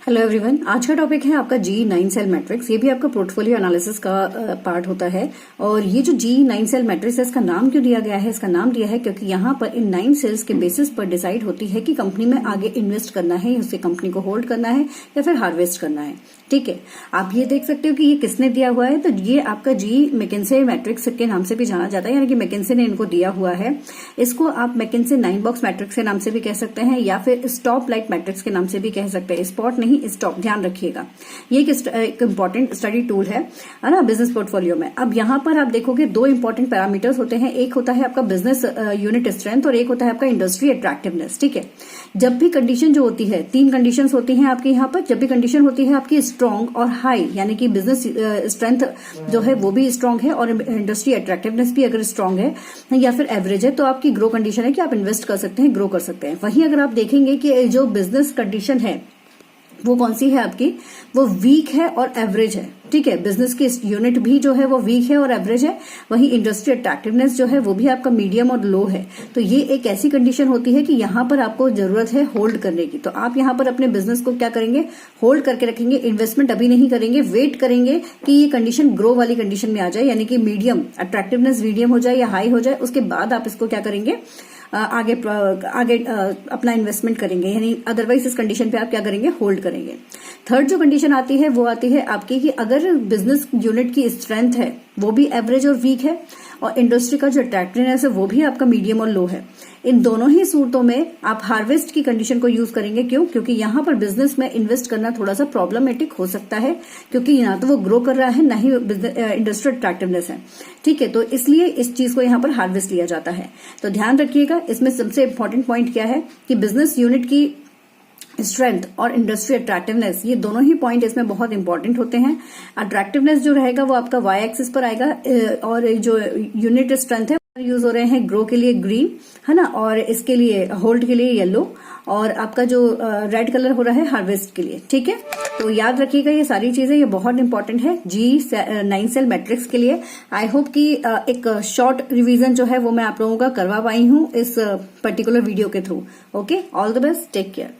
Hello everyone, आज का topic है आपका G9 सेल मैट्रिक्स। ये भी आपका पोर्टफोलियो एनालिसिस का पार्ट होता है। और ये जो G9 सेल मैट्रिक्स है, इसका नाम क्यों दिया गया है? इसका नाम दिया है क्योंकि यहाँ पर इन 9 सेल्स के बेसिस पर डिसाइड होती है कि कंपनी में आगे इन्वेस्ट करना है, उसे कंपनी को होल्ड करना है या फिर हार्वेस्ट करना है। ठीक है, आप ये देख सकते हो कि ये किसने दिया हुआ है। तो ये आपका जी मैकिन्से मैट्रिक्स के नाम से भी जाना जाता है, यानी कि मैकिन्से ने इनको दिया हुआ है। इसको आप मैकिन्से 9 बॉक्स मैट्रिक्स के नाम से भी कह सकते हैं या फिर स्टॉप लाइट मैट्रिक्स के नाम से भी कह सकते हैं। स्पॉट नहीं, स्टॉप, ध्यान रखिएगा। ये एक इंपॉर्टेंट स्टडी टूल है ना बिजनेस पोर्टफोलियो में। अब यहाँ पर आप देखोगे दो इंपॉर्टेंट पैरामीटर्स होते हैं। एक होता है आपका बिजनेस यूनिट स्ट्रेंथ और एक होता है आपका इंडस्ट्री अट्रैक्टिवनेस। ठीक है, जब भी कंडीशन जो होती है, 3 कंडीशंस होती हैं आपके यहाँ पर। जब भी कंडीशन होती है आपकी स्ट्रॉन्ग और हाई, यानी कि बिजनेस स्ट्रेंथ जो है वो भी स्ट्रॉन्ग है और इंडस्ट्री अट्रैक्टिवनेस भी अगर स्ट्रॉन्ग है या फिर एवरेज है, तो आपकी ग्रो कंडीशन है कि आप इन्वेस्ट कर सकते हैं, ग्रो कर सकते हैं। वहीं अगर आप देखेंगे कि जो बिजनेस कंडीशन है वो कौन सी है आपकी, वो वीक है और एवरेज है। ठीक है, बिजनेस की यूनिट भी जो है वो वीक है और एवरेज है। वहीं इंडस्ट्री अट्रैक्टिवनेस जो है वो भी आपका मीडियम और लो है। तो ये एक ऐसी कंडीशन होती है कि यहाँ पर आपको जरूरत है होल्ड करने की। तो आप यहाँ पर अपने बिजनेस को क्या करेंगे, होल्ड करके रखेंगे। इन्वेस्टमेंट अभी नहीं करेंगे, वेट करेंगे कि ये कंडीशन ग्रो वाली कंडीशन में आ जाए, यानी कि मीडियम अट्रैक्टिवनेस मीडियम हो जाए या हाई हो जाए। उसके बाद आप इसको क्या करेंगे, आगे अपना इन्वेस्टमेंट करेंगे। यानी अदरवाइज इस कंडीशन पे आप क्या करेंगे, होल्ड करेंगे। थर्ड जो कंडीशन आती है वो आती है आपकी कि अगर बिजनेस यूनिट की स्ट्रेंथ है वो भी एवरेज और वीक है और इंडस्ट्री का जो अट्रैक्टिवनेस है वो भी आपका मीडियम और लो है। इन दोनों ही सूरतों में आप हार्वेस्ट की कंडीशन को यूज करेंगे। क्यों? क्योंकि यहाँ पर बिजनेस में इन्वेस्ट करना थोड़ा सा प्रॉब्लमेटिक हो सकता है, क्योंकि ना तो वो ग्रो कर रहा है ना ही इंडस्ट्री अट्रैक्टिवनेस है। ठीक है, तो इसलिए इस चीज को यहाँ पर हार्वेस्ट लिया जाता है। तो ध्यान रखिएगा, इसमें सबसे इंपॉर्टेंट पॉइंट क्या है कि बिजनेस यूनिट की स्ट्रेंथ और इंडस्ट्री अट्रैक्टिवनेस, ये दोनों ही पॉइंट इसमें बहुत इंपॉर्टेंट होते हैं। अट्रैक्टिवनेस जो रहेगा वो आपका वाई एक्सिस पर आएगा और जो यूनिट स्ट्रेंथ है यूज हो रहे हैं ग्रो के लिए ग्रीन, है ना, और इसके लिए होल्ड के लिए येलो, और आपका जो रेड कलर हो रहा है हार्वेस्ट के लिए। ठीक है, तो याद रखिएगा ये सारी चीजें, ये बहुत इंपॉर्टेंट है G9 सेल मैट्रिक्स के लिए। आई होप कि एक शॉर्ट रिवीजन जो है वो मैं आप लोगों का करवा पाई हूँ इस पर्टिकुलर वीडियो के through. Okay, all the best, take care.